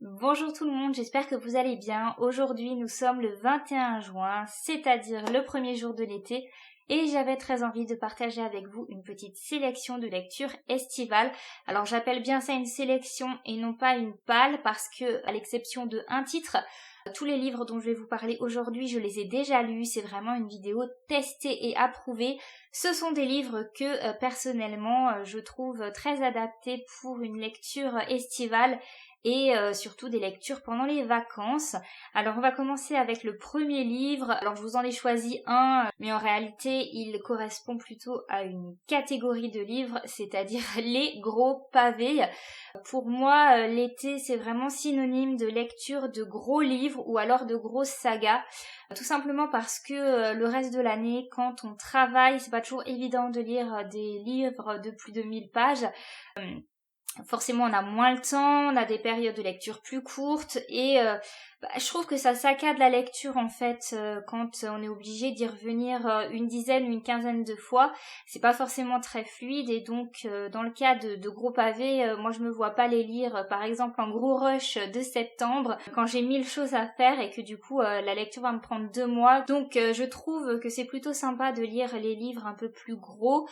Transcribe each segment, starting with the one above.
Bonjour tout le monde, j'espère que vous allez bien. Aujourd'hui nous sommes le 21 juin, c'est-à-dire le premier jour de l'été, et j'avais très envie de partager avec vous une petite sélection de lectures estivales. Alors j'appelle bien ça une sélection et non pas une palle parce que, à l'exception de un titre, tous les livres dont je vais vous parler aujourd'hui, je les ai déjà lus, c'est vraiment une vidéo testée et approuvée. Ce sont des livres que personnellement je trouve très adaptés pour une lecture estivale et surtout des lectures pendant les vacances. Alors on va commencer avec le premier livre. Alors je vous en ai choisi un, mais en réalité il correspond plutôt à une catégorie de livres, c'est-à-dire les gros pavés. Pour moi, l'été c'est vraiment synonyme de lecture de gros livres ou alors de grosses sagas. Tout simplement parce que le reste de l'année, quand on travaille, c'est pas toujours évident de lire des livres de plus de 1000 pages. Forcément on a moins le temps, on a des périodes de lecture plus courtes et je trouve que ça saccade la lecture en fait quand on est obligé d'y revenir une dizaine ou une quinzaine de fois. C'est pas forcément très fluide et donc dans le cas de gros pavés, moi je me vois pas les lire par exemple en gros rush de septembre quand j'ai 1000 choses à faire et que du coup la lecture va me prendre 2 mois. Donc je trouve que c'est plutôt sympa de lire les livres un peu plus gros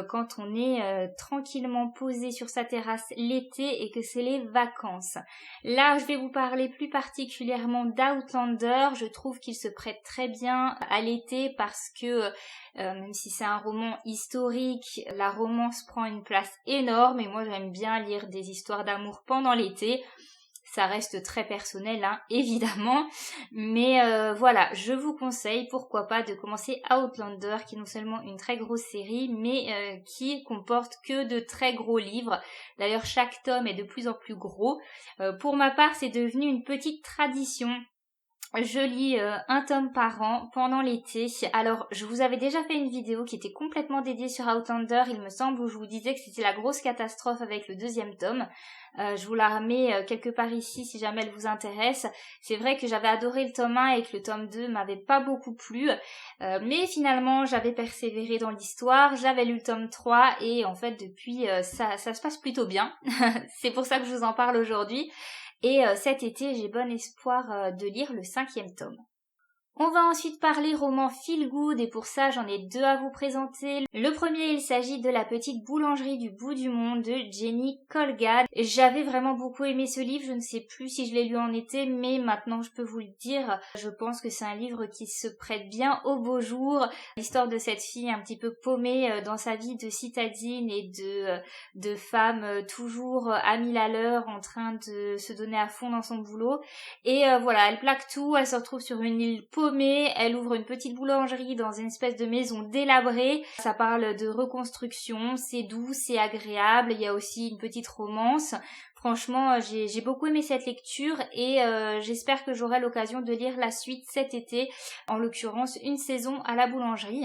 quand on est tranquillement posé sur sa terrasse l'été et que c'est les vacances. Là, je vais vous parler plus particulièrement d'Outlander. Je trouve qu'il se prête très bien à l'été parce que même si c'est un roman historique, la romance prend une place énorme et moi j'aime bien lire des histoires d'amour pendant l'été. Ça reste très personnel, hein, évidemment. Mais voilà, je vous conseille, pourquoi pas, de commencer Outlander, qui est non seulement une très grosse série, mais qui comporte que de très gros livres. D'ailleurs, chaque tome est de plus en plus gros. Pour ma part, c'est devenu une petite tradition. Je lis un tome par an pendant l'été. Alors, je vous avais déjà fait une vidéo qui était complètement dédiée sur Outlander, il me semble, où je vous disais que c'était la grosse catastrophe avec le deuxième tome. Je vous la remets quelque part ici si jamais elle vous intéresse. C'est vrai que j'avais adoré le tome 1 et que le tome 2 m'avait pas beaucoup plu. Mais finalement, j'avais persévéré dans l'histoire, j'avais lu le tome 3 et en fait, depuis, ça se passe plutôt bien. C'est pour ça que je vous en parle aujourd'hui. Et cet été, j'ai bon espoir de lire le 5e tome. On va ensuite parler roman feel good et pour ça j'en ai 2 à vous présenter. Le premier, il s'agit de La petite boulangerie du bout du monde de Jenny Colgad. J'avais vraiment beaucoup aimé ce livre, je ne sais plus si je l'ai lu en été, mais maintenant je peux vous le dire. Je pense que c'est un livre qui se prête bien au beau jour. L'histoire de cette fille un petit peu paumée dans sa vie de citadine et de femme toujours à 1000 à l'heure en train de se donner à fond dans son boulot. Et voilà, elle plaque tout, elle se retrouve sur une île paumée, elle ouvre une petite boulangerie dans une espèce de maison délabrée. Ça parle de reconstruction, c'est doux, c'est agréable, il y a aussi une petite romance. Franchement, j'ai beaucoup aimé cette lecture et j'espère que j'aurai l'occasion de lire la suite cet été, en l'occurrence Une saison à la boulangerie.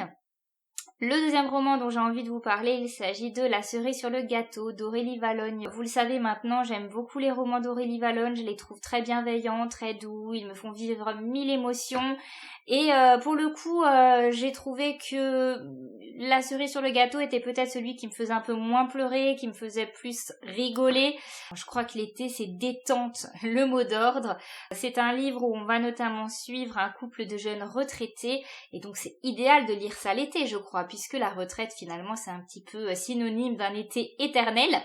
Le deuxième roman dont j'ai envie de vous parler, il s'agit de La cerise sur le gâteau d'Aurélie Valognes. Vous le savez maintenant, j'aime beaucoup les romans d'Aurélie Valognes, je les trouve très bienveillants, très doux, ils me font vivre 1000 émotions. Et pour le coup, j'ai trouvé que La cerise sur le gâteau était peut-être celui qui me faisait un peu moins pleurer, qui me faisait plus rigoler. Je crois que l'été, c'est détente, le mot d'ordre. C'est un livre où on va notamment suivre un couple de jeunes retraités, et donc c'est idéal de lire ça l'été, je crois, puisque la retraite, finalement, c'est un petit peu synonyme d'un été éternel.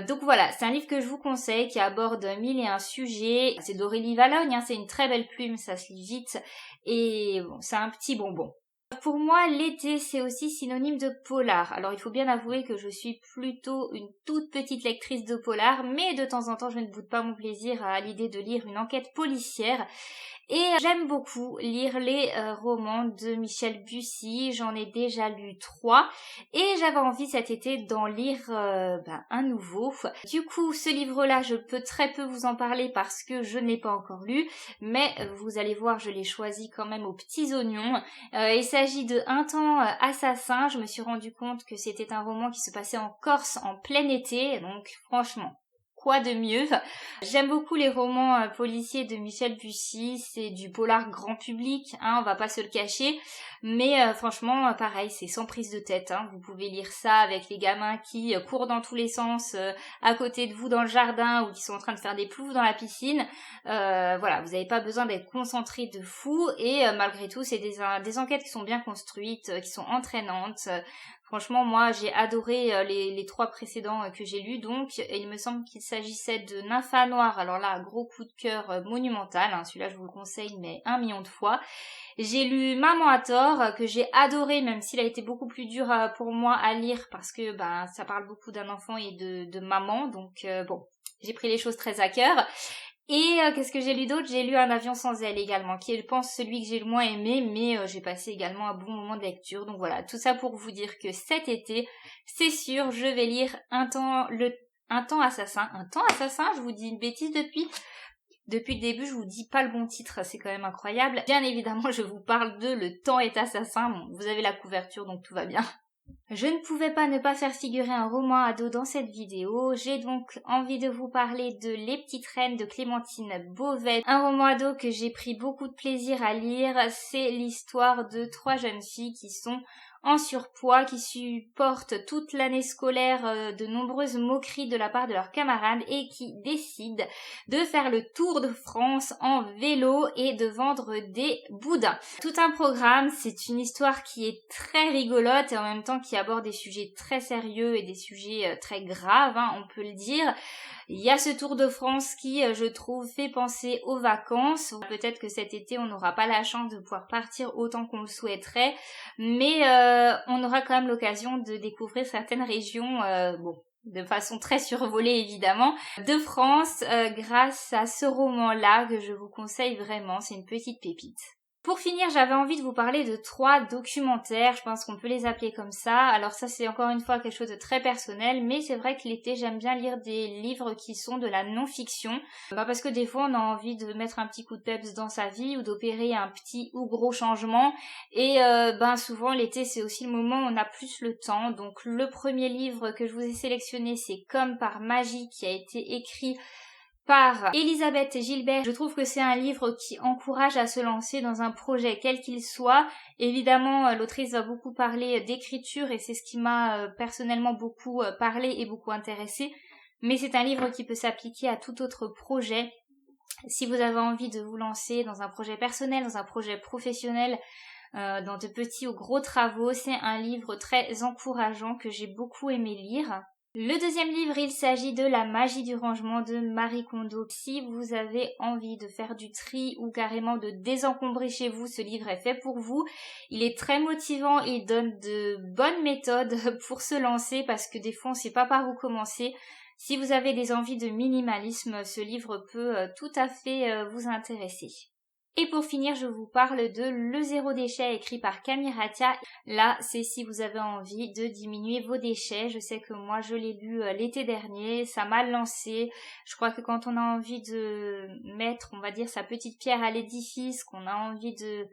Donc voilà, c'est un livre que je vous conseille, qui aborde 1001 sujets. C'est d'Aurélie Valognes, hein, c'est une très belle plume, ça se lit vite, et bon, c'est un petit bonbon. Pour moi, l'été, c'est aussi synonyme de polar. Alors, il faut bien avouer que je suis plutôt une toute petite lectrice de polar, mais de temps en temps, je ne boude pas mon plaisir à l'idée de lire une enquête policière. Et j'aime beaucoup lire les romans de Michel Bussy, j'en ai déjà lu 3 et j'avais envie cet été d'en lire un nouveau. Du coup, ce livre-là, je peux très peu vous en parler parce que je n'ai pas encore lu, mais vous allez voir, je l'ai choisi quand même aux petits oignons. Il s'agit de Un temps assassin, je me suis rendu compte que c'était un roman qui se passait en Corse en plein été, donc franchement, quoi de mieux? J'aime beaucoup les romans policiers de Michel Bussy, c'est du polar grand public, hein, on va pas se le cacher, mais franchement, pareil, c'est sans prise de tête, hein. Vous pouvez lire ça avec les gamins qui courent dans tous les sens à côté de vous dans le jardin ou qui sont en train de faire des ploufs dans la piscine. Voilà, vous n'avez pas besoin d'être concentré de fou et malgré tout, c'est des enquêtes qui sont bien construites, qui sont entraînantes. Franchement, moi, j'ai adoré les 3 précédents que j'ai lus, donc, et il me semble qu'il s'agissait de Nympha Noire. Alors là, gros coup de cœur monumental, hein, celui-là, je vous le conseille, mais 1 million de fois. J'ai lu Maman à tort, que j'ai adoré, même s'il a été beaucoup plus dur pour moi à lire, parce que ça parle beaucoup d'un enfant et de maman, donc bon, j'ai pris les choses très à cœur. Et qu'est-ce que j'ai lu d'autre? J'ai lu Un avion sans aile également, qui est, je pense, celui que j'ai le moins aimé, mais j'ai passé également un bon moment de lecture. Donc voilà, tout ça pour vous dire que cet été, c'est sûr, je vais lire Un temps assassin. Un temps assassin, je vous dis une bêtise depuis le début, je vous dis pas le bon titre, c'est quand même incroyable. Bien évidemment, je vous parle de Le temps est assassin. Bon, vous avez la couverture, donc tout va bien. Je ne pouvais pas ne pas faire figurer un roman ado dans cette vidéo. J'ai donc envie de vous parler de Les Petites Reines de Clémentine Beauvais. Un roman ado que j'ai pris beaucoup de plaisir à lire. C'est l'histoire de 3 jeunes filles qui sont en surpoids, qui supportent toute l'année scolaire de nombreuses moqueries de la part de leurs camarades et qui décident de faire le tour de France en vélo et de vendre des boudins. Tout un programme, c'est une histoire qui est très rigolote et en même temps qui aborde des sujets très sérieux et des sujets très graves, hein, on peut le dire. Il y a ce Tour de France qui, je trouve, fait penser aux vacances. Peut-être que cet été, on n'aura pas la chance de pouvoir partir autant qu'on le souhaiterait, mais on aura quand même l'occasion de découvrir certaines régions, de façon très survolée évidemment, de France grâce à ce roman-là que je vous conseille vraiment, c'est une petite pépite. Pour finir, j'avais envie de vous parler de 3 documentaires, je pense qu'on peut les appeler comme ça. Alors ça, c'est encore une fois quelque chose de très personnel, mais c'est vrai que l'été, j'aime bien lire des livres qui sont de la non-fiction, parce que des fois, on a envie de mettre un petit coup de peps dans sa vie ou d'opérer un petit ou gros changement, et souvent, l'été, c'est aussi le moment où on a plus le temps. Donc le premier livre que je vous ai sélectionné, c'est Comme par magie, qui a été écrit par Elisabeth Gilbert. Je trouve que c'est un livre qui encourage à se lancer dans un projet quel qu'il soit. Évidemment, l'autrice va beaucoup parler d'écriture et c'est ce qui m'a personnellement beaucoup parlé et beaucoup intéressé. Mais c'est un livre qui peut s'appliquer à tout autre projet. Si vous avez envie de vous lancer dans un projet personnel, dans un projet professionnel, dans de petits ou gros travaux, c'est un livre très encourageant que j'ai beaucoup aimé lire. Le deuxième livre, il s'agit de La magie du rangement de Marie Kondo. Si vous avez envie de faire du tri ou carrément de désencombrer chez vous, ce livre est fait pour vous. Il est très motivant, il donne de bonnes méthodes pour se lancer parce que des fois on ne sait pas par où commencer. Si vous avez des envies de minimalisme, ce livre peut tout à fait vous intéresser. Et pour finir, je vous parle de Le zéro déchet écrit par Camille Ratia. Là, c'est si vous avez envie de diminuer vos déchets. Je sais que moi, je l'ai lu l'été dernier, ça m'a lancé. Je crois que quand on a envie de mettre, on va dire, sa petite pierre à l'édifice, qu'on a envie de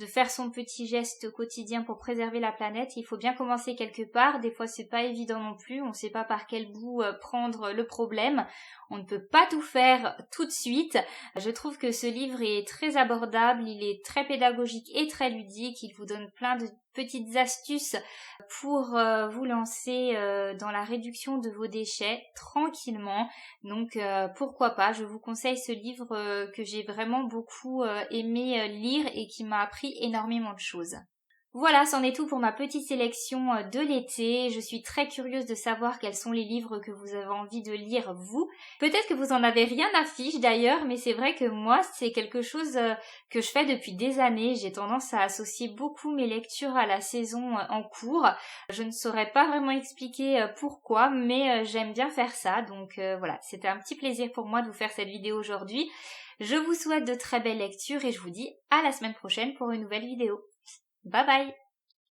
faire son petit geste quotidien pour préserver la planète, il faut bien commencer quelque part. Des fois, c'est pas évident non plus. On sait pas par quel bout prendre le problème. On ne peut pas tout faire tout de suite. Je trouve que ce livre est très abordable, il est très pédagogique et très ludique. Il vous donne plein de petites astuces pour vous lancer dans la réduction de vos déchets tranquillement. Donc pourquoi pas, je vous conseille ce livre que j'ai vraiment beaucoup aimé lire et qui m'a appris énormément de choses. Voilà, c'en est tout pour ma petite sélection de l'été. Je suis très curieuse de savoir quels sont les livres que vous avez envie de lire vous. Peut-être que vous en avez rien à fiche d'ailleurs, mais c'est vrai que moi, c'est quelque chose que je fais depuis des années. J'ai tendance à associer beaucoup mes lectures à la saison en cours. Je ne saurais pas vraiment expliquer pourquoi, mais j'aime bien faire ça. Donc voilà, c'était un petit plaisir pour moi de vous faire cette vidéo aujourd'hui. Je vous souhaite de très belles lectures et je vous dis à la semaine prochaine pour une nouvelle vidéo. Bye bye!